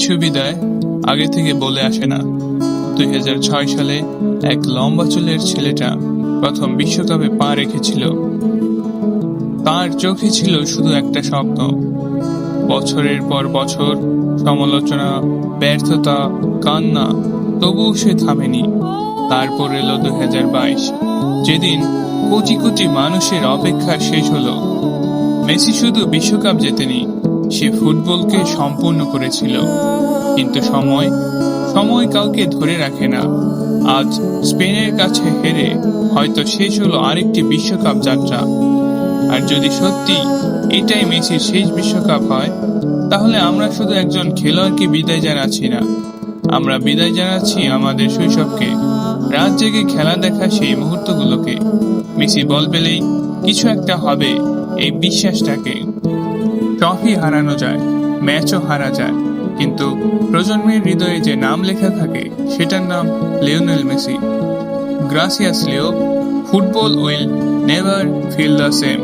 কিছু বিদায় আগে থেকে বলে আসে না। 2006 সালে এক লম্বা চুলের ছেলেটা প্রথম বিশ্বকাপে পা রেখেছিল। তার চোখে ছিল শুধু একটা স্বপ্ন। বছরের পর বছর সমালোচনা, ব্যর্থতা, কান্না, তবুও সে থামেনি। তারপর এলো 2022, যেদিন কোটি কোটি মানুষের অপেক্ষা শেষ হলো। মেসি শুধু বিশ্বকাপ জেতেনি, সে ফুটবলকে সম্পূর্ণ করেছিল। কিন্তু সময় সময় কাউকে ধরে রাখে না। আজ স্পেনের কাছে হেরে হয়তো শেষ হলো আরেকটি বিশ্বকাপ যাত্রা। আর যদি সত্যি এটাই মেসির শেষ বিশ্বকাপ হয়, তাহলে আমরা শুধু একজন খেলোয়াড়কে বিদায় জানাচ্ছি না, আমরা বিদায় জানাচ্ছি আমাদের শৈশবকে, রাত জেগে খেলা দেখা সেই মুহূর্তগুলোকে। মেসি বল পেলেই কিছু একটা হবে, এই বিশ্বাসটাকে। ট্রফি হারানো যায়, ম্যাচও হারা যায়, কিন্তু প্রজন্মের হৃদয়ে যে নাম লেখা থাকে সেটার নাম লিওনেল মেসি। গ্রাসিয়াস Leo, football will never feel the same.